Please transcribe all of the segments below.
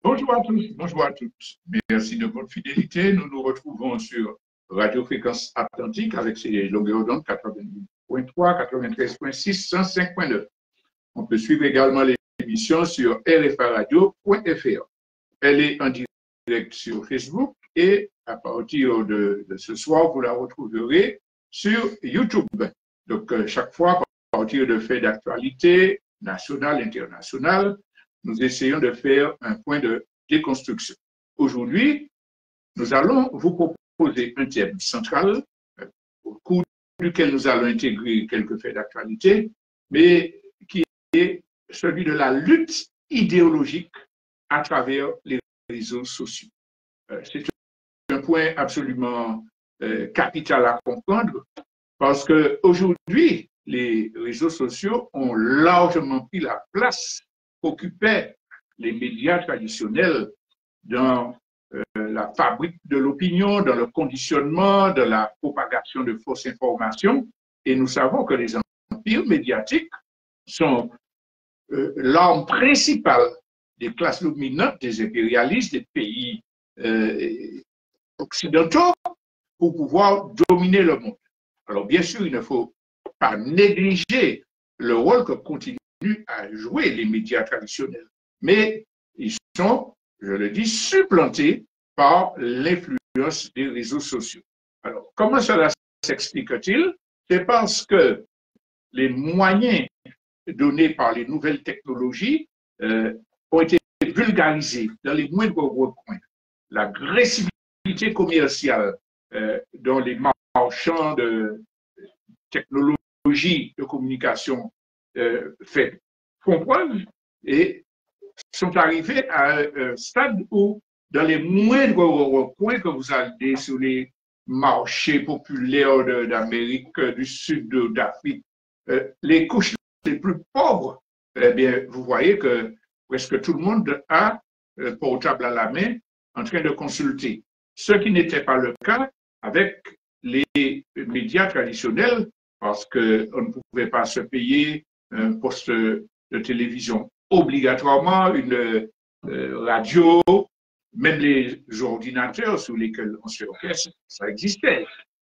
Bonjour à tous, bonjour à toutes. Merci de votre fidélité. Nous nous retrouvons sur Radio Fréquence Atlantique avec ses longueurs d'onde 88.3, 93.6, 105.9. On peut suivre également l'émission sur rfaradio.fr. Elle est en direct sur Facebook et à partir de ce soir, vous la retrouverez sur YouTube. Donc, chaque fois, à partir de faits d'actualité nationale, internationale, nous essayons de faire un point de déconstruction. Aujourd'hui, nous allons vous proposer un thème central au cours duquel nous allons intégrer quelques faits d'actualité, mais qui est celui de la lutte idéologique à travers les réseaux sociaux. C'est un point absolument capital à comprendre parce qu'aujourd'hui, les réseaux sociaux ont largement pris la place qu'occupaient les médias traditionnels dans la fabrique de l'opinion, dans le conditionnement, dans la propagation de fausses informations. Et nous savons que les empires médiatiques sont l'arme principale des classes dominantes, des impérialistes, des pays occidentaux pour pouvoir dominer le monde. Alors bien sûr, il ne faut pas négliger le rôle que continuent à jouer les médias traditionnels, mais ils sont, je le dis, supplantés par l'influence des réseaux sociaux. Alors, comment cela s'explique-t-il? C'est parce que les moyens donnés par les nouvelles technologies ont été vulgarisés dans les moindres recoins. L'agressivité commerciale dans les marchands de technologie de communication font preuve et sont arrivés à un stade où, dans les moindres recoins que vous allez sur les marchés populaires d'Amérique du Sud, d'Afrique, les couches les plus pauvres, eh bien, vous voyez que presque tout le monde a un portable à la main en train de consulter. Ce qui n'était pas le cas avec les médias traditionnels, parce qu'on ne pouvait pas se payer un poste de télévision obligatoirement, une radio, même les ordinateurs sur lesquels on se requête, ça existait,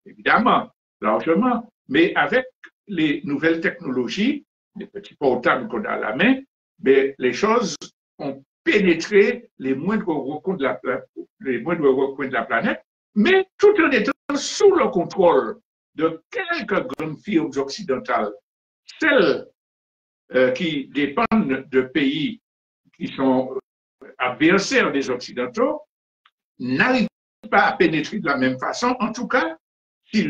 évidemment, largement, mais avec les nouvelles technologies, les petits portables qu'on a à la main, mais les choses ont pénétré les moindres recoins de la planète, mais tout en étant sous le contrôle de quelques grandes firmes occidentales, celles qui dépendent de pays qui sont adversaires des Occidentaux, n'arrivent pas à pénétrer de la même façon. En tout cas, si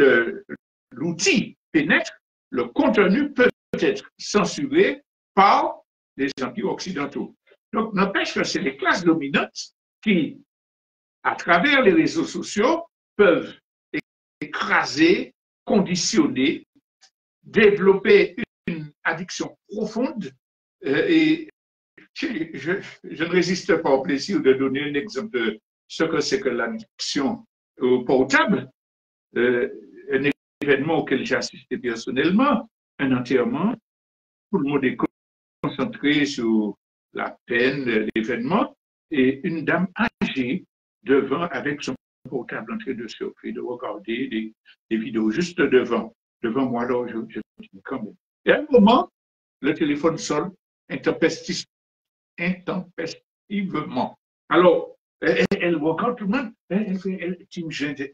l'outil pénètre, le contenu peut être censuré par les empires occidentaux. Donc, n'empêche que c'est les classes dominantes qui, à travers les réseaux sociaux, peuvent écraser, conditionner, développer une addiction profonde. Et je ne résiste pas au plaisir de donner un exemple de ce que c'est que l'addiction au portable. Un événement auquel j'ai assisté personnellement, un enterrement, tout le monde est concentré sur la peine, l'événement, et une dame âgée devant avec son portable en train de surfer, de regarder des vidéos juste devant moi. Alors je dis quand même. Et à un moment, le téléphone sonne intempestivement. Alors, elle regarde tout le monde, elle fait un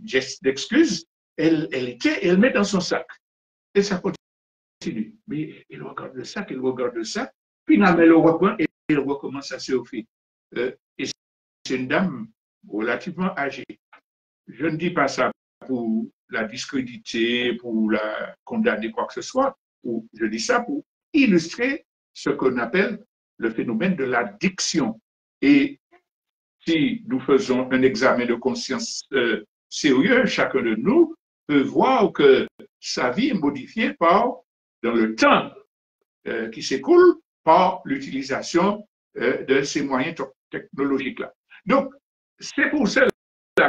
geste d'excuse, elle met dans son sac. Et ça continue. Mais elle regarde le sac, finalement elle le reprend et elle recommence à surfer. Et c'est une dame relativement âgée. Je ne dis pas ça pour la discréditer, pour la condamner, quoi que ce soit. Je dis ça pour illustrer ce qu'on appelle le phénomène de l'addiction. Et si nous faisons un examen de conscience sérieux, chacun de nous peut voir que sa vie est modifiée par, dans le temps qui s'écoule, par l'utilisation de ces moyens technologiques-là. Donc, c'est pour cela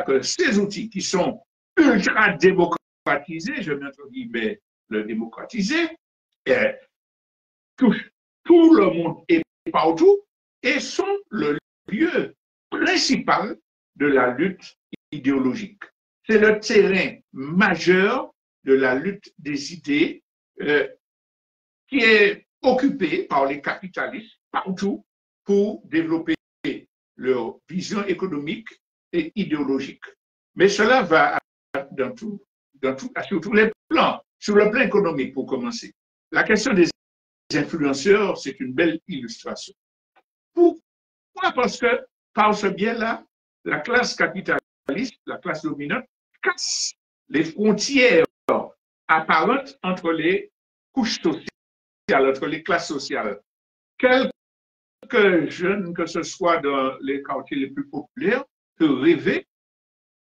que ces outils qui sont ultra démocratisés, je mets entre guillemets le démocratiser, touchent tout le monde et partout et sont le lieu principal de la lutte idéologique. C'est le terrain majeur de la lutte des idées qui est occupé par les capitalistes partout pour développer leur vision économique et idéologique. Mais cela va sur tous les plans. Sur le plan économique, pour commencer. La question des influenceurs, c'est une belle illustration. Pourquoi? Parce que par ce biais-là, la classe capitaliste, la classe dominante, casse les frontières apparentes entre les couches sociales, entre les classes sociales. Quelques jeunes, que ce soit dans les quartiers les plus populaires, peuvent rêver,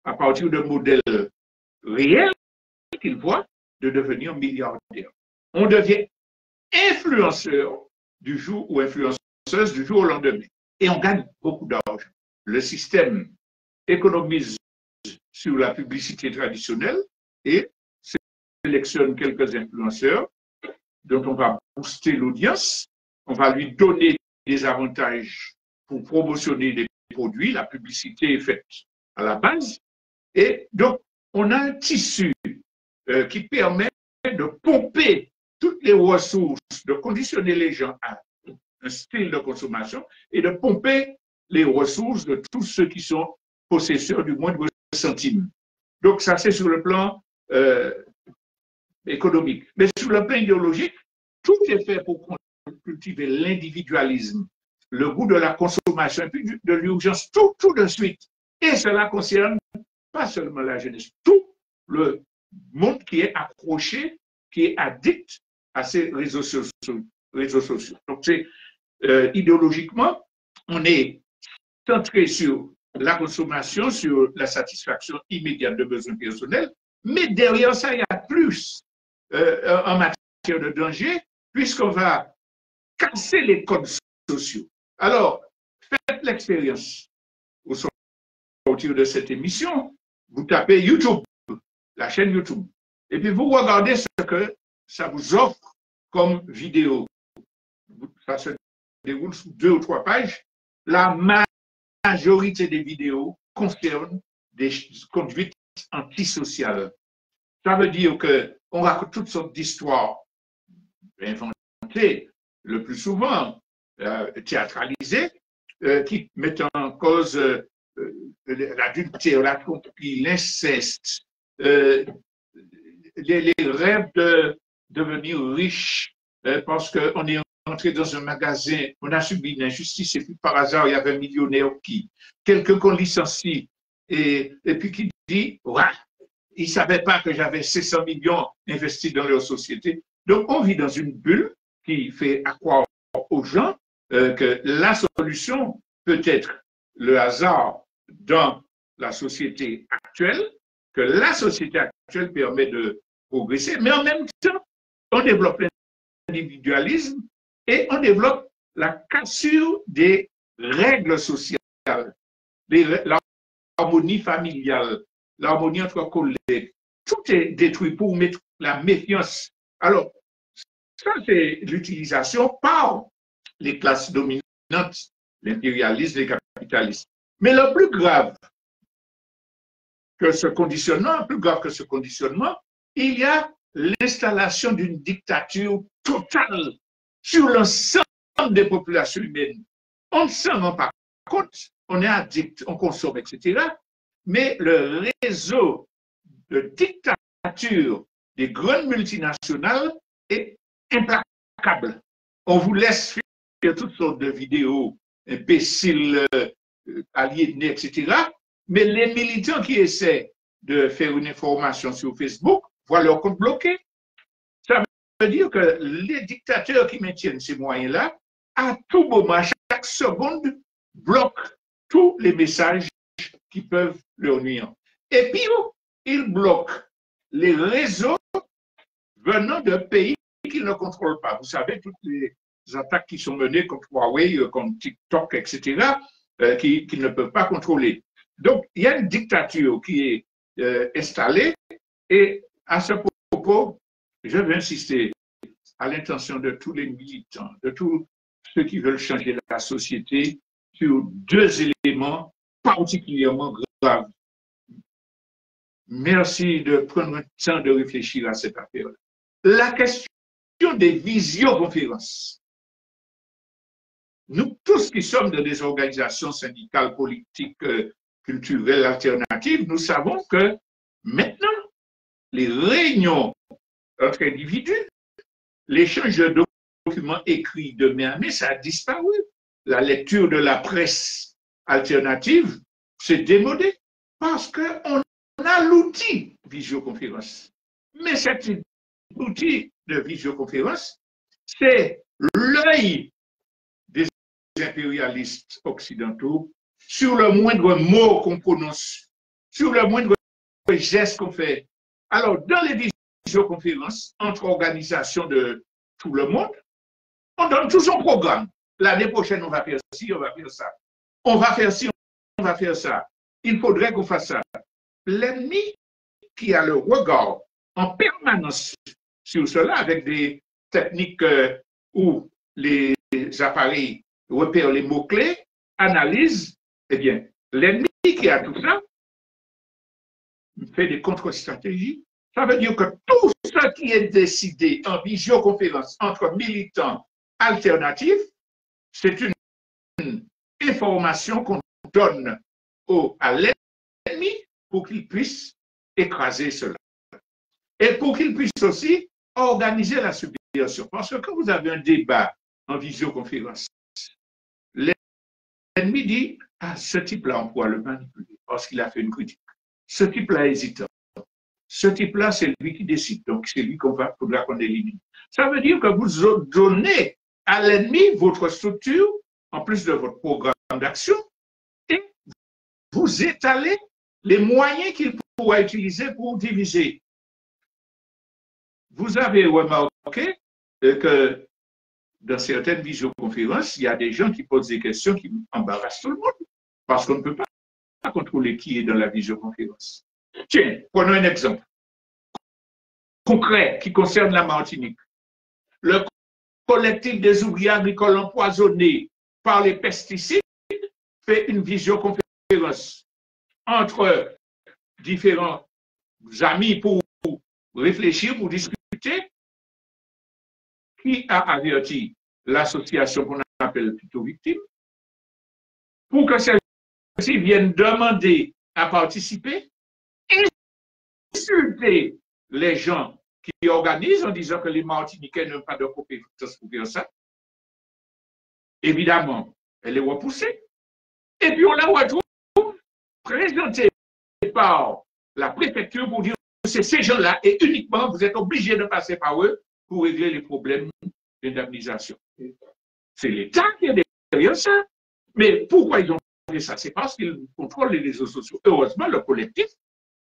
à partir de modèles réels qu'ils voient, de devenir milliardaires. On devient influenceur du jour ou influenceuse du jour au lendemain. Et on gagne beaucoup d'argent. Le système économise sur la publicité traditionnelle et sélectionne quelques influenceurs dont on va booster l'audience, on va lui donner des avantages pour promotionner des produits, la publicité est faite à la base, et donc on a un tissu qui permet de pomper toutes les ressources, de conditionner les gens à un style de consommation et de pomper les ressources de tous ceux qui sont possesseurs du moindre centime. Donc ça, c'est sur le plan économique. Mais sur le plan idéologique, tout est fait pour cultiver l'individualisme, le goût de la consommation et puis de l'urgence, tout de suite. Et cela concerne pas seulement la jeunesse, tout le monde qui est accroché, qui est addict à ces réseaux sociaux. Donc, c'est idéologiquement, on est centré sur la consommation, sur la satisfaction immédiate de besoins personnels, mais derrière ça, il y a plus en matière de danger, puisqu'on va casser les codes sociaux. Alors, faites l'expérience au sortir de cette émission, vous tapez YouTube, la chaîne YouTube, et puis vous regardez ce que ça vous offre comme vidéo. Ça se déroule sous 2 ou 3 pages. La majorité des vidéos concernent des conduites antisociales. Ça veut dire qu'on raconte toutes sortes d'histoires inventées, le plus souvent théâtralisées, qui mettent en cause l'adultère, la tromperie, l'inceste, les rêves de devenir riche parce qu'on est entré dans un magasin, on a subi une injustice et puis par hasard, il y avait un millionnaire quelqu'un qu'on licencie et puis qui dit, ouais, il ne savait pas que j'avais 600 millions investis dans leur société. Donc, on vit dans une bulle qui fait croire aux gens que la solution peut être le hasard dans la société actuelle, que la société actuelle permet de progresser, mais en même temps, on développe l'individualisme et on développe la cassure des règles sociales, l'harmonie familiale, l'harmonie entre collègues. Tout est détruit pour mettre la méfiance. Alors, ça, c'est l'utilisation par les classes dominantes, l'impérialisme, les capitalistes. Mais le plus grave que ce conditionnement, il y a l'installation d'une dictature totale sur l'ensemble des populations humaines. On ne s'en rend pas compte, on est addict, on consomme, etc. Mais le réseau de dictature des grandes multinationales est implacable. On vous laisse faire toutes sortes de vidéos imbéciles, aliénés, etc. Mais les militants qui essaient de faire une information sur Facebook voient leur compte bloqué. Ça veut dire que les dictateurs qui maintiennent ces moyens-là, à tout moment, à chaque seconde, bloquent tous les messages qui peuvent leur nuire. Et puis, ils bloquent les réseaux venant de pays qu'ils ne contrôlent pas. Vous savez, toutes les attaques qui sont menées contre Huawei, contre TikTok, etc., qui ne peuvent pas contrôler. Donc, il y a une dictature qui est installée et à ce propos, je veux insister à l'intention de tous les militants, de tous ceux qui veulent changer la société sur deux éléments particulièrement graves. Merci de prendre le temps de réfléchir à cette affaire. La question des visioconférences. Nous tous qui sommes dans des organisations syndicales, politiques, culturelles, alternatives, nous savons que maintenant, les réunions entre individus, l'échange de documents écrits de main à main, ça a disparu. La lecture de la presse alternative s'est démodée parce qu'on a l'outil visioconférence. Mais cet outil de visioconférence, c'est l'œil des impérialistes occidentaux sur le moindre mot qu'on prononce, sur le moindre geste qu'on fait. Alors, dans les visioconférences entre organisations de tout le monde, on donne tout son programme. L'année prochaine, on va faire ci, on va faire ça. On va faire ci, on va faire ça. Il faudrait qu'on fasse ça. L'ennemi qui a le regard en permanence sur cela, avec des techniques où les appareils repèrent les mots-clés, analysent, eh bien, l'ennemi qui a tout ça fait des contre-stratégies. Ça veut dire que tout ce qui est décidé en visioconférence entre militants alternatifs, c'est une information qu'on donne à l'ennemi pour qu'il puisse écraser cela. Et pour qu'il puisse aussi organiser la subversion. Parce que quand vous avez un débat en visioconférence, l'ennemi dit, ah, ce type-là, on pourra le manipuler parce qu'il a fait une critique. Ce type-là hésitant. Ce type-là, c'est lui qui décide. Donc, c'est lui faudra qu'on élimine. Ça veut dire que vous donnez à l'ennemi votre structure, en plus de votre programme d'action, et vous étalez les moyens qu'il pourra utiliser pour diviser. Vous avez remarqué que dans certaines visioconférences, il y a des gens qui posent des questions qui embarrassent tout le monde, parce qu'on ne peut pas contrôler qui est dans la visioconférence. Tiens, prenons un exemple concret qui concerne la Martinique. Le collectif des ouvriers agricoles empoisonnés par les pesticides fait une visioconférence entre différents amis pour réfléchir, pour discuter. Qui a averti l'association qu'on appelle plutôt victime pour que celle-ci vienne demander à participer, insulter les gens qui organisent en disant que les Martiniquais n'ont pas de compétences pour faire ça. Évidemment, elle est repoussée. Et puis on la retrouve présentée par la préfecture pour dire que c'est ces gens-là et uniquement vous êtes obligés de passer par eux pour régler les problèmes d'indemnisation. C'est l'État qui est derrière ça. Mais pourquoi ils ont fait ça? C'est parce qu'ils contrôlent les réseaux sociaux. Heureusement, le collectif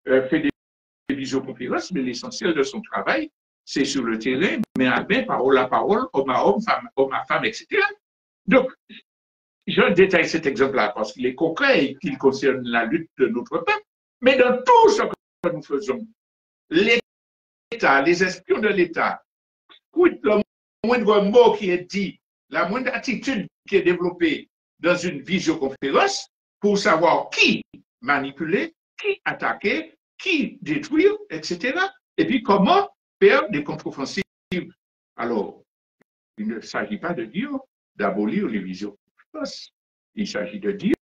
fait des visioconférences, mais l'essentiel de son travail, c'est sur le terrain, main à main, parole à parole, homme à femme, etc. Donc, je détaille cet exemple-là parce qu'il est concret et qu'il concerne la lutte de notre peuple. Mais dans tout ce que nous faisons, l'État, les espions de l'État, le moindre mot qui est dit, la moindre attitude qui est développée dans une visioconférence pour savoir qui manipuler, qui attaquer, qui détruire, etc. Et puis comment faire des contre-offensives. Alors, il ne s'agit pas de dire d'abolir les visioconférences. Il s'agit de dire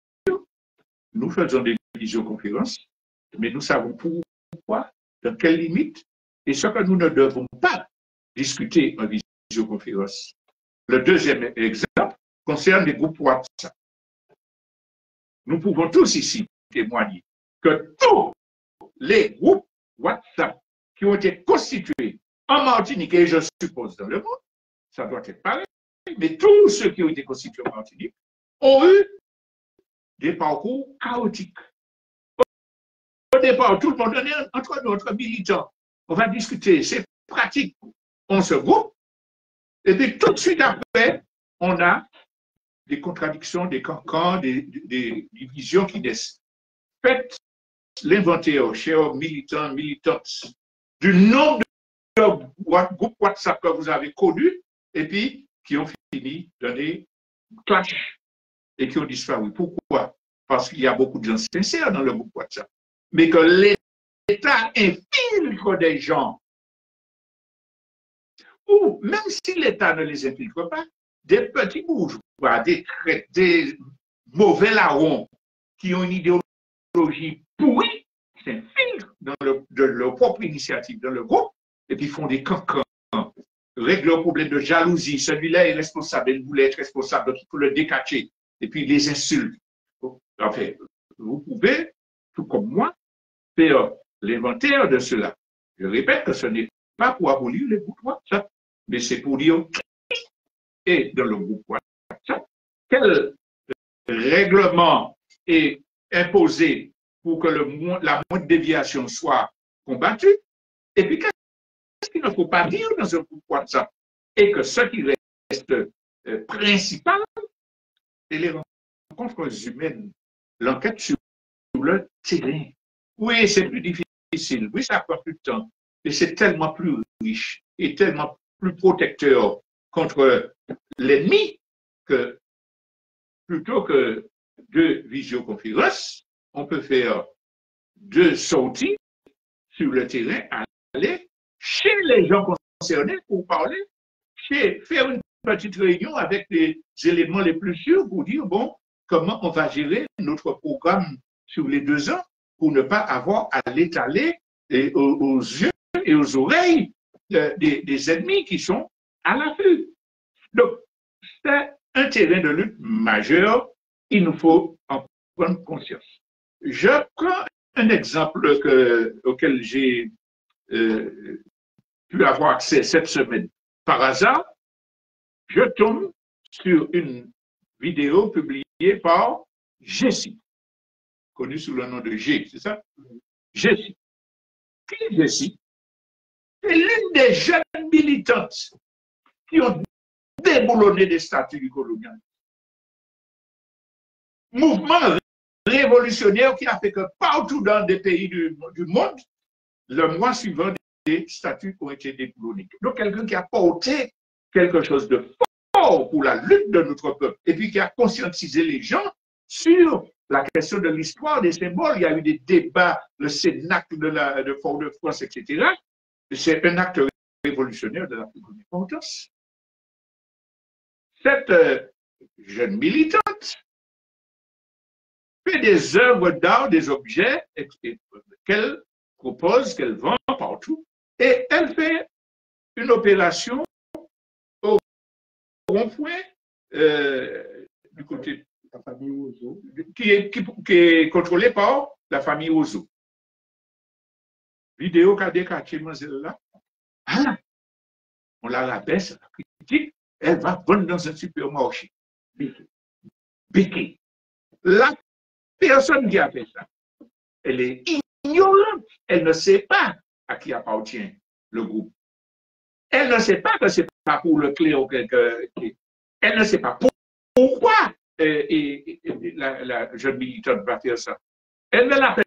nous faisons des visioconférences, mais nous savons pourquoi, dans quelles limites, et ce que nous ne devons pas discuter en visioconférence. Le deuxième exemple concerne les groupes WhatsApp. Nous pouvons tous ici témoigner que tous les groupes WhatsApp qui ont été constitués en Martinique, et je suppose dans le monde, ça doit être pareil, mais tous ceux qui ont été constitués en Martinique ont eu des parcours chaotiques. Au départ, tout le monde est entre militants. On va discuter, c'est pratique. On se groupe, Et puis tout de suite après, on a des contradictions, des cancans, des divisions qui naissent. Faites l'inventaire, chers militants, militantes, du nombre de groupes WhatsApp que vous avez connus et puis qui ont fini dans des clashs et qui ont disparu. Pourquoi? Parce qu'il y a beaucoup de gens sincères dans le groupe WhatsApp. Mais que l'État infiltre des gens, ou même si l'État ne les infiltre pas, des petits bourgeois, des mauvais larrons qui ont une idéologie pourrie, s'infiltrent de leur propre initiative dans le groupe et puis font des cancans, règlent leurs problèmes de jalousie. Celui-là est responsable, il voulait être responsable, donc il faut le décacher et puis les insultes. Enfin, vous pouvez, tout comme moi, faire l'inventaire de cela. Je répète que ce n'est pas pour abolir les groupes WhatsApp, mais c'est pour dire qui est dans le groupe WhatsApp, quel règlement est imposé pour que la moindre déviation soit combattue, et puis qu'est-ce qu'il ne faut pas dire dans un groupe WhatsApp, et que ce qui reste principal, c'est les rencontres humaines, l'enquête sur le terrain. Oui, c'est plus difficile, oui, ça prend plus de temps, mais c'est tellement plus riche et tellement plus protecteur contre l'ennemi que plutôt que 2 visioconférences, on peut faire 2 sorties sur le terrain, aller chez les gens concernés pour parler, faire une petite réunion avec les éléments les plus sûrs pour dire, bon, comment on va gérer notre programme sur les 2 ans pour ne pas avoir à l'étaler aux yeux et aux oreilles des ennemis qui sont à l'affût. Donc, c'est un terrain de lutte majeur, il nous faut en prendre conscience. Je prends un exemple auquel j'ai pu avoir accès cette semaine. Par hasard, je tombe sur une vidéo publiée par Jessie, connu sous le nom de G, c'est ça? Jessie. Qui est Jessie? C'est l'une des jeunes militantes qui ont déboulonné des statuts du colonial. Mouvement révolutionnaire qui a fait que partout dans des pays du monde, le mois suivant, des statuts ont été déboulonnés. Donc, quelqu'un qui a porté quelque chose de fort pour la lutte de notre peuple et puis qui a conscientisé les gens sur la question de l'histoire des symboles. Il y a eu des débats, le Cénacle de Fort-de-France, etc. C'est un acte révolutionnaire de la plus grande importance. Cette jeune militante fait des œuvres d'art, des objets qu'elle propose, qu'elle vend partout, et elle fait une opération au rond-point du côté la famille Ozo, qui est contrôlée par la famille Ozo. Vidéo qu'a décaché là, ah, on la rabaisse, la critique, elle va vendre dans un supermarché. Béquet. La personne qui a fait ça, elle est ignorante. Elle ne sait pas à qui appartient le groupe. Elle ne sait pas que ce n'est pas pour le clé ou quelque. Elle ne sait pas pourquoi la jeune militante va faire ça. Elle ne l'appelle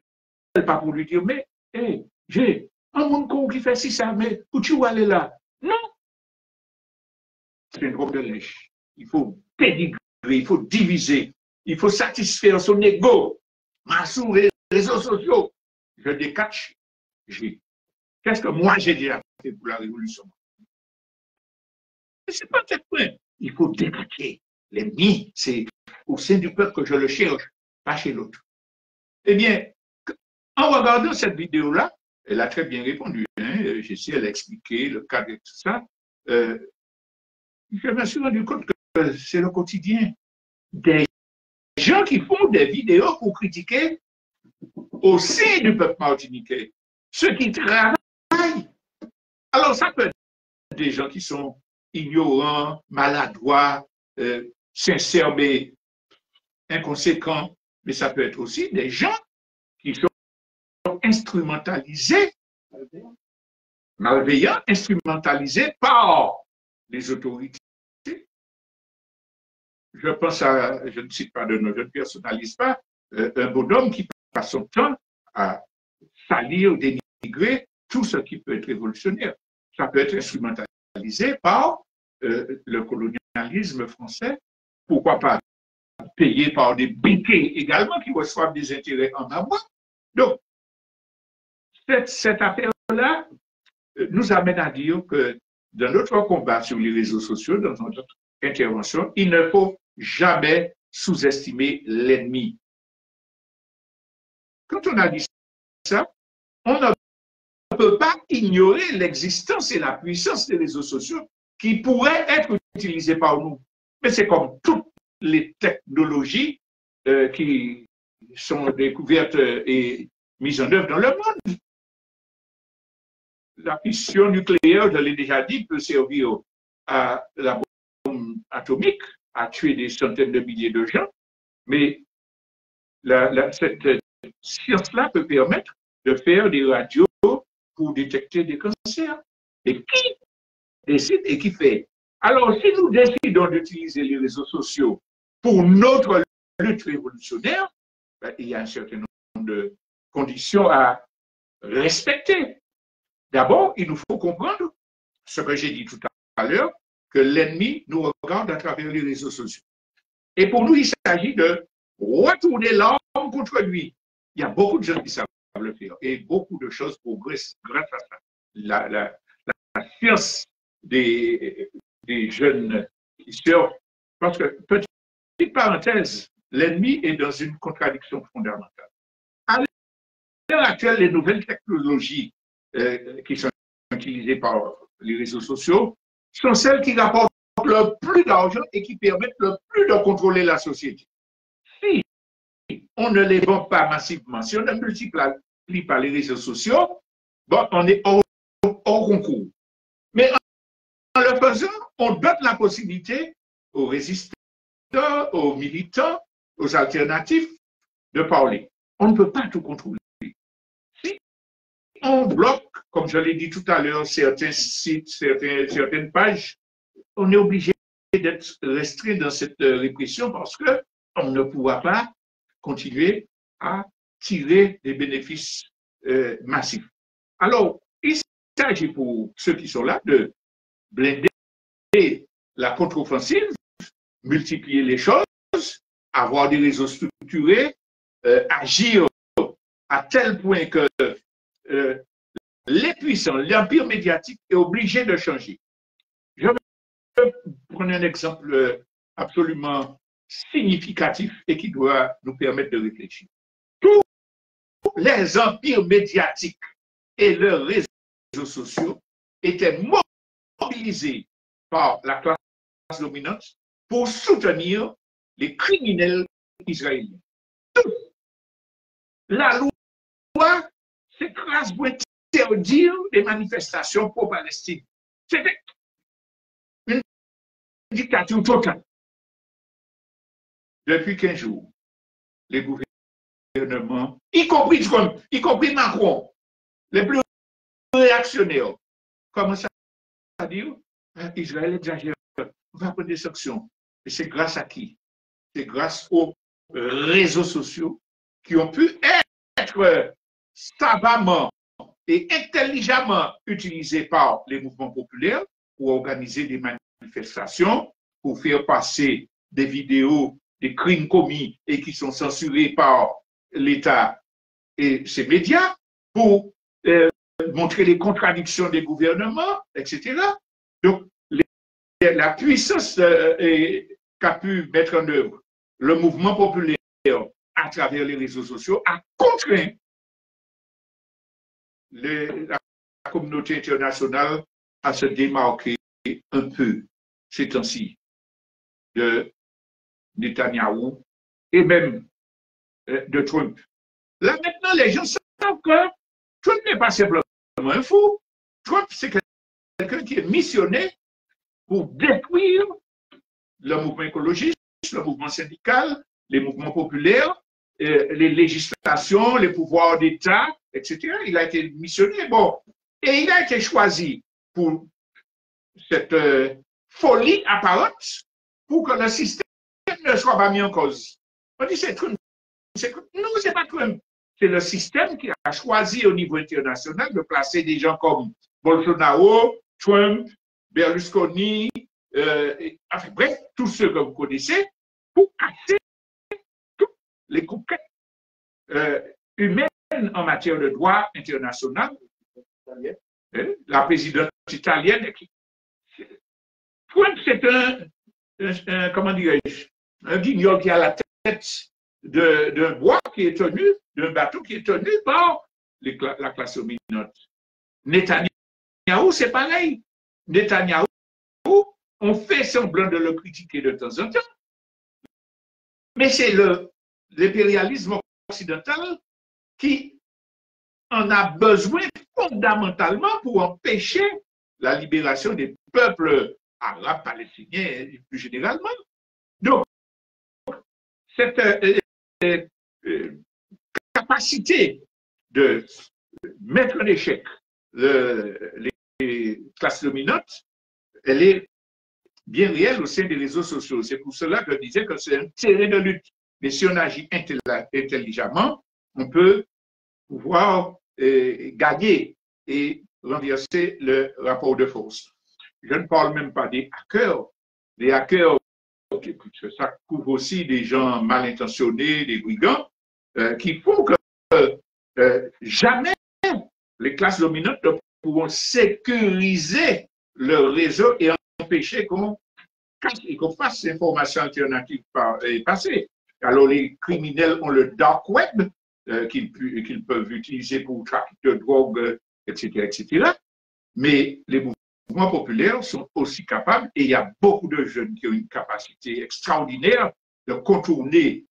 pas pour lui dire, mais hey, j'ai un monde qui fait ça, mais où tu vas aller là? Non. C'est une robe de lèche. Il faut dénigrer, il faut diviser, il faut satisfaire son ego. Sur les réseaux sociaux, je décache. Qu'est-ce que moi j'ai déjà fait pour la révolution? C'est pas ce point. Il faut décacher. L'ennemi, c'est au sein du peuple que je le cherche, pas chez l'autre. Eh bien, en regardant cette vidéo-là, elle a très bien répondu. Hein, Jessie, elle a expliqué le cadre et tout ça. Je me suis rendu compte que c'est le quotidien des gens qui font des vidéos pour critiquer au sein du peuple martiniquais, ceux qui travaillent. Alors, ça peut être des gens qui sont ignorants, maladroits, sincères, mais inconséquents, mais ça peut être aussi des gens qui sont instrumentalisés, malveillants, instrumentalisés par les autorités. Je pense à, je ne cite pas de nom, je ne personnalise pas, un bonhomme qui passe son temps à salir, dénigrer tout ce qui peut être révolutionnaire. Ça peut être instrumentalisé par le colonialisme français, pourquoi pas payé par des briquets également qui reçoivent des intérêts en avant. Donc, cette affaire-là nous amène à dire que dans notre combat sur les réseaux sociaux, dans notre intervention, il ne faut jamais sous-estimer l'ennemi. Quand on a dit ça, on ne peut pas ignorer l'existence et la puissance des réseaux sociaux qui pourraient être utilisés par nous. Mais c'est comme toutes les technologies qui sont découvertes et mises en œuvre dans le monde. La fission nucléaire, je l'ai déjà dit, peut servir à la bombe atomique, à tuer des centaines de milliers de gens, mais cette science-là peut permettre de faire des radios pour détecter des cancers. Et qui décide et qui fait? Alors, si nous décidons d'utiliser les réseaux sociaux pour notre lutte révolutionnaire, ben, il y a un certain nombre de conditions à respecter. D'abord, il nous faut comprendre ce que j'ai dit tout à l'heure, que l'ennemi nous regarde à travers les réseaux sociaux. Et pour nous, il s'agit de retourner l'arme contre lui. Il y a beaucoup de gens qui savent le faire et beaucoup de choses progressent grâce à ça. La science des jeunes qui surfent, parce que, petite parenthèse, l'ennemi est dans une contradiction fondamentale. À l'heure actuelle, les nouvelles technologies qui sont utilisées par les réseaux sociaux sont celles qui rapportent le plus d'argent et qui permettent le plus de contrôler la société. Si on ne les vend pas massivement, si on ne multiplie pas les réseaux sociaux, bon, on est hors concours. Mais en le faisant, on donne la possibilité aux résistants, aux militants, aux alternatifs de parler. On ne peut pas tout contrôler. Si on bloque, comme je l'ai dit tout à l'heure, certains sites, certaines pages, on est obligé d'être restreint dans cette répression parce qu'on ne pourra pas continuer à tirer des bénéfices massifs. Alors, il s'agit pour ceux qui sont là de blinder la contre-offensive, multiplier les choses, avoir des réseaux structurés, agir à tel point que les puissants, l'empire médiatique est obligé de changer. Je vais prendre un exemple absolument significatif et qui doit nous permettre de réfléchir. Tous les empires médiatiques et leurs réseaux sociaux étaient mobilisés par la classe dominante pour soutenir les criminels israéliens. La loi s'écrase pour interdire des manifestations pro-Palestine. C'était une dictature totale. Depuis 15 jours, les gouvernements, y compris Trump, y compris Macron, les plus réactionnaires, commencent à dire Israël exagère, on va prendre des sanctions. Et c'est grâce à qui? C'est grâce aux réseaux sociaux qui ont pu être savamment et intelligemment utilisés par les mouvements populaires pour organiser des manifestations, pour faire passer des vidéos des crimes commis et qui sont censurés par l'État et ses médias, pour montrer les contradictions des gouvernements, etc. Donc, la puissance qu'a pu mettre en œuvre le mouvement populaire à travers les réseaux sociaux a contraint la communauté internationale à se démarquer un peu ces temps-ci de Netanyahou et même de Trump. Là maintenant, les gens savent que Trump n'est pas simplement un fou. Trump, c'est quelqu'un qui est missionné pour détruire le mouvement écologiste, le mouvement syndical, les mouvements populaires, les législations, les pouvoirs d'État, etc. Il a été missionné. Bon, et il a été choisi pour cette folie apparente pour que le système ne soit pas mis en cause. On dit c'est Trump. Non, c'est pas Trump. C'est le système qui a choisi au niveau international de placer des gens comme Bolsonaro, Trump, Berlusconi, enfin bref, tous ceux que vous connaissez, pour casser toutes les conquêtes humaines en matière de droit international. La présidente italienne, Trump, c'est comment dirais-je, un guignol qui a la tête d'un bois qui est tenu, d'un bateau qui est tenu par la classe dominante. Netanyahou, c'est pareil. Netanyahou, on fait semblant de le critiquer de temps en temps, mais c'est l'impérialisme occidental qui en a besoin fondamentalement pour empêcher la libération des peuples arabes, palestiniens, plus généralement. Donc, cette capacité de mettre en échec les classes dominantes, elle est bien réelle au sein des réseaux sociaux. C'est pour cela que je disais que c'est un terrain de lutte. Mais si on agit intelligemment, on peut pouvoir gagner et renverser le rapport de force. Je ne parle même pas des hackers. Les hackers, ça couvre aussi des gens mal intentionnés, des brigands, qui font que jamais les classes dominantes ne pourront sécuriser le réseau et empêcher qu'on casse et qu'on fasse l'information alternative passer. Alors les criminels ont le dark web qu'ils peuvent utiliser pour trafic de drogue, etc., etc. Mais les mouvements populaires sont aussi capables, et il y a beaucoup de jeunes qui ont une capacité extraordinaire de contourner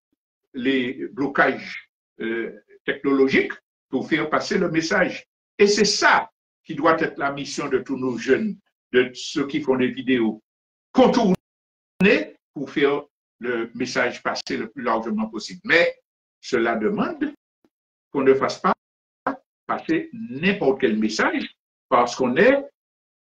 les blocages technologiques pour faire passer le message. Et c'est ça qui doit être la mission de tous nos jeunes, de ceux qui font des vidéos. Contourner pour faire le message passer le plus largement possible. Mais cela demande qu'on ne fasse pas passer n'importe quel message parce qu'on est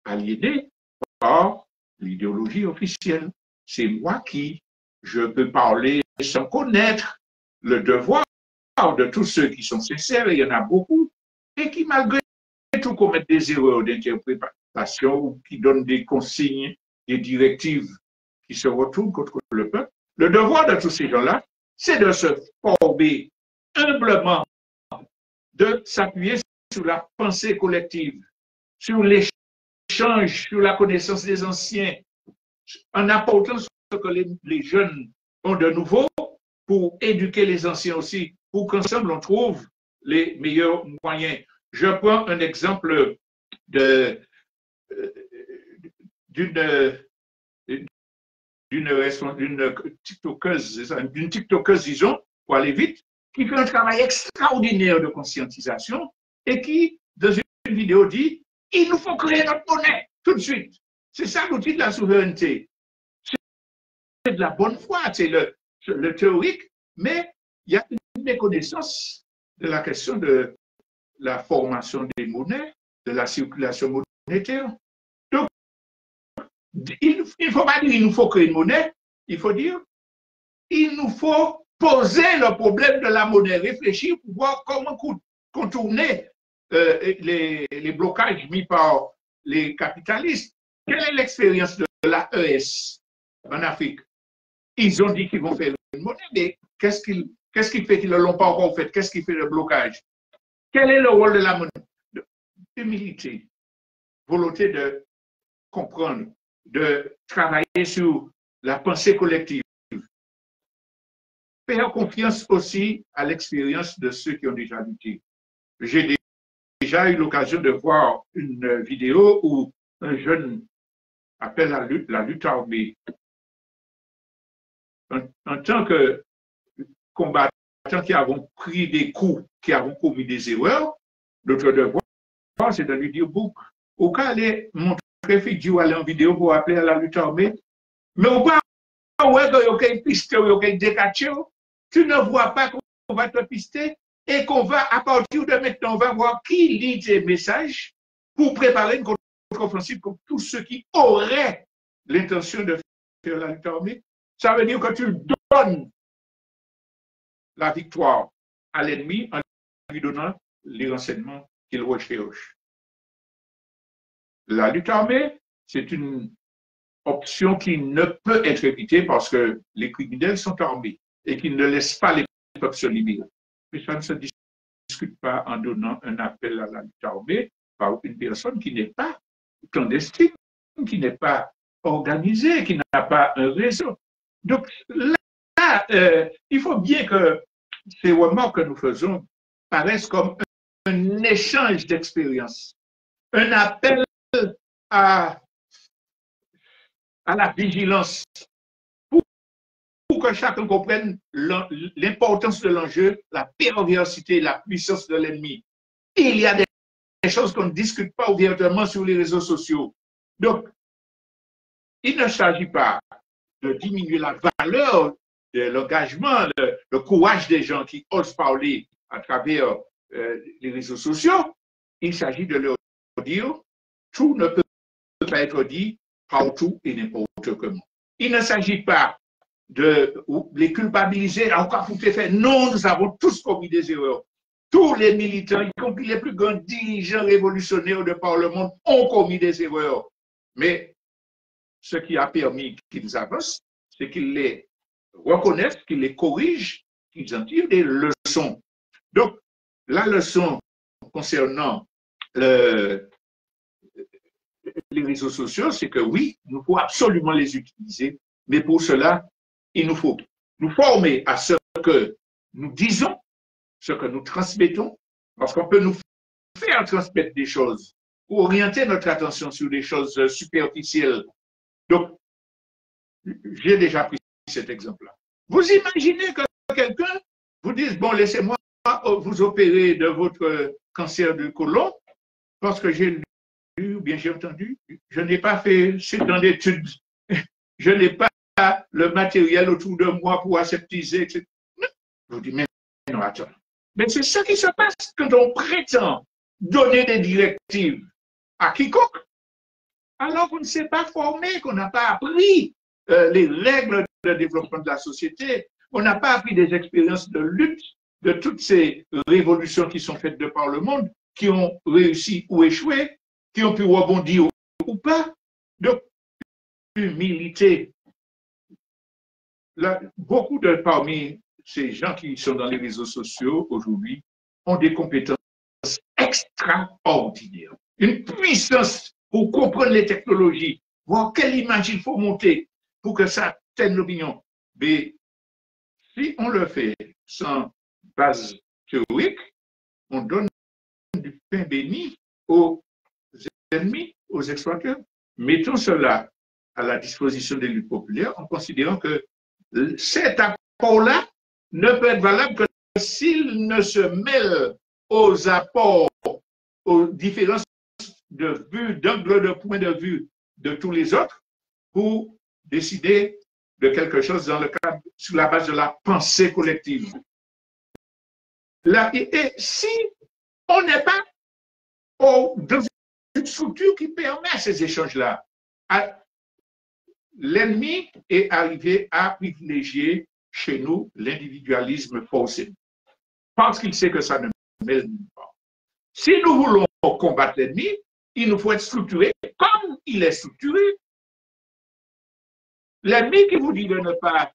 aliéné par l'idéologie officielle. C'est moi qui, je peux parler sans connaître le devoir de tous ceux qui sont sincères, et il y en a beaucoup, et qui malgré tout commettent des erreurs d'interprétation ou qui donnent des consignes, des directives qui se retournent contre le peuple. Le devoir de tous ces gens-là, c'est de se former humblement, de s'appuyer sur la pensée collective, sur l'échange, sur la connaissance des anciens, en apportant ce que les jeunes ont de nouveau pour éduquer les anciens aussi, pour qu'ensemble on trouve les meilleurs moyens. Je prends un exemple d'une TikTokeuse, disons, pour aller vite, qui fait un travail extraordinaire de conscientisation et qui, dans une vidéo, dit « Il nous faut créer notre monnaie tout de suite ». C'est ça l'outil de la souveraineté. C'est de la bonne foi, c'est le théorique, mais il y a une méconnaissance de la question de la formation des monnaies, de la circulation monétaire. Donc, il ne faut pas dire il nous faut créer une monnaie, il faut dire il nous faut poser le problème de la monnaie, réfléchir pour voir comment contourner les blocages mis par les capitalistes. Quelle est l'expérience de l'AES en Afrique? Ils ont dit qu'ils vont faire une monnaie, mais qu'est-ce qui fait qu'ils ne l'ont pas encore fait? Qu'est-ce qui fait le blocage? Quel est le rôle de la monnaie? Humilité, volonté de comprendre, de travailler sur la pensée collective. Faire confiance aussi à l'expérience de ceux qui ont déjà lutté. J'ai déjà eu l'occasion de voir une vidéo où un jeune appelle la lutte armée. En tant que combattants qui avons pris des coups, qui avons commis des erreurs, notre devoir, c'est de lui dire, au cas aller montrer vidéo, aller en vidéo pour appeler à la lutte armée, mais au pas ouais, qu'il y a une piste, il y a une décatio, tu ne vois pas qu'on va te pister et qu'on va, à partir de maintenant, on va voir qui lit tes messages pour préparer une contre-offensive contre tous ceux qui auraient l'intention de faire la lutte armée? Ça veut dire que tu donnes la victoire à l'ennemi en lui donnant les renseignements qu'il recherche. La lutte armée, c'est une option qui ne peut être évitée parce que les criminels sont armés et qui ne laissent pas les peuples se libérer. Mais ça ne se discute pas en donnant un appel à la lutte armée par une personne qui n'est pas clandestine, qui n'est pas organisée, qui n'a pas un réseau. Donc là, il faut bien que ces remarques que nous faisons paraissent comme un échange d'expériences, un appel à la vigilance pour que chacun comprenne l'importance de l'enjeu, la perversité, la puissance de l'ennemi. Il y a des choses qu'on ne discute pas ouvertement sur les réseaux sociaux. Donc, il ne s'agit pas de diminuer la valeur de l'engagement, le courage des gens qui osent parler à travers les réseaux sociaux. Il s'agit de leur dire tout ne peut pas être dit partout et n'importe comment. Il ne s'agit pas de les culpabiliser, encore pour faire. Non, nous avons tous commis des erreurs. Tous les militants, y compris les plus grands dirigeants révolutionnaires de par le monde, ont commis des erreurs. Mais ce qui a permis qu'ils avancent, c'est qu'ils les reconnaissent, qu'ils les corrigent, qu'ils en tirent des leçons. Donc, la leçon concernant les réseaux sociaux, c'est que oui, il faut absolument les utiliser, mais pour cela, il nous faut nous former à ce que nous disons, ce que nous transmettons, parce qu'on peut nous faire transmettre des choses ou orienter notre attention sur des choses superficielles. Donc, j'ai déjà pris cet exemple-là. Vous imaginez que quelqu'un vous dise, bon, laissez-moi vous opérer de votre cancer du côlon, parce que j'ai lu ou bien j'ai entendu, je n'ai pas fait ce genre d'études, je n'ai pas le matériel autour de moi pour aseptiser, etc. Je vous dis, mais non, attends. Mais c'est ça qui se passe quand on prétend donner des directives à quiconque, alors qu'on ne s'est pas formé, qu'on n'a pas appris les règles de développement de la société, on n'a pas appris des expériences de lutte de toutes ces révolutions qui sont faites de par le monde, qui ont réussi ou échoué, qui ont pu rebondir ou pas. Donc, humilité. Là, beaucoup de parmi ces gens qui sont dans les réseaux sociaux aujourd'hui ont des compétences extraordinaires, une puissance pour comprendre les technologies, voir quelle image il faut monter pour que ça tienne l'opinion. Mais si on le fait sans base théorique, on donne du pain béni aux ennemis, aux exploiteurs. Mettons cela à la disposition des luttes populaires en considérant que cet apport-là ne peut être valable que s'il ne se mêle aux apports, aux différences de vue, d'angle de point de vue de tous les autres pour décider de quelque chose dans le cadre, sur la base de la pensée collective. Là, et si on n'est pas dans une structure qui permet ces échanges-là, l'ennemi est arrivé à privilégier chez nous l'individualisme forcé, parce qu'il sait que ça ne mène pas. Si nous voulons combattre l'ennemi, il nous faut être structuré comme il est structuré. L'ennemi qui vous dit de ne pas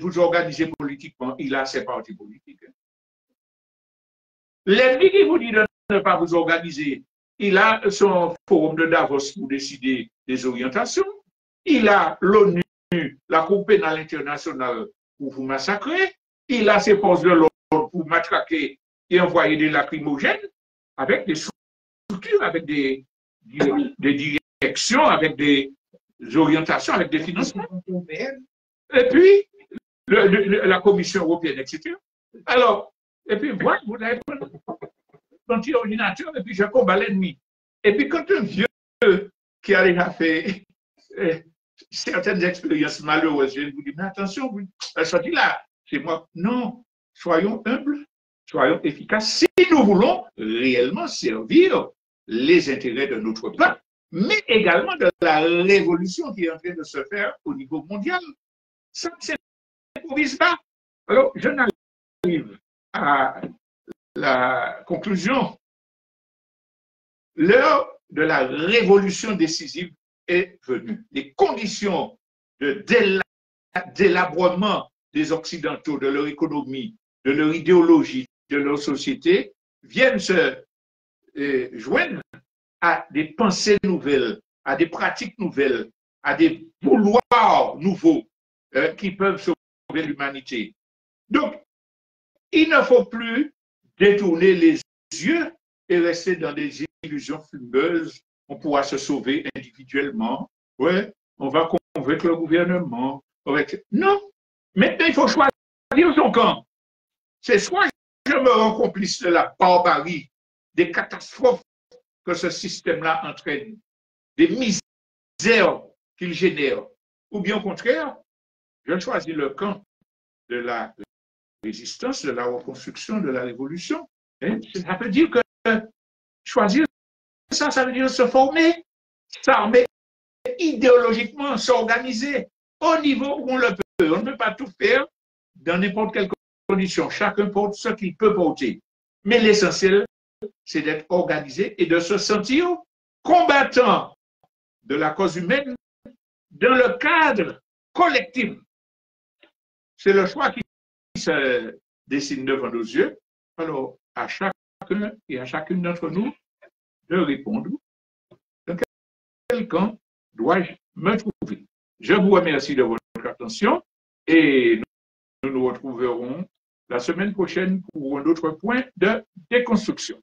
vous organiser politiquement, il a ses partis politiques. L'ennemi qui vous dit de ne pas vous organiser, il a son forum de Davos pour décider des orientations. Il a l'ONU, la Cour pénale internationale pour vous massacrer. Il a ses forces de l'ordre pour matraquer et envoyer des lacrymogènes avec des structures, avec des directions, avec des orientations, avec des financements. Et puis, la Commission européenne, etc. Alors, et puis, voilà, vous avez pris un petit ordinateur et puis je combats l'ennemi. Et puis, quand un vieux qui a déjà fait certaines expériences malheureuses, je vous dis, mais attention, sortez là, c'est moi. Non, soyons humbles, soyons efficaces. Si nous voulons réellement servir les intérêts de notre peuple, mais également de la révolution qui est en train de se faire au niveau mondial. Ça ne s'improvise pas. Alors, je n'arrive à la conclusion. L'heure de la révolution décisive est venue. Les conditions d'élaboration des Occidentaux, de leur économie, de leur idéologie, de leur société, viennent se joindre à des pensées nouvelles, à des pratiques nouvelles, à des vouloirs nouveaux qui peuvent sauver l'humanité. Donc, il ne faut plus détourner les yeux et rester dans des illusions fumeuses. On pourra se sauver individuellement. Ouais, on va convaincre le gouvernement. Non, maintenant il faut choisir son camp. C'est soit je me rends complice de la barbarie, des catastrophes que ce système-là entraîne, des misères qu'il génère, ou bien au contraire, je choisis le camp de la résistance, de la reconstruction, de la révolution. Et ça veut dire que choisir ça, ça veut dire se former, s'armer idéologiquement, s'organiser au niveau où on le peut. On ne peut pas tout faire dans n'importe quelle condition. Chacun porte ce qu'il peut porter. Mais l'essentiel, c'est d'être organisé et de se sentir combattant de la cause humaine dans le cadre collectif. C'est le choix qui se dessine devant nos yeux. Alors, à chacun et à chacune d'entre nous de répondre dans quel camp dois-je me trouver. Je vous remercie de votre attention et nous nous retrouverons la semaine prochaine pour un autre point de déconstruction.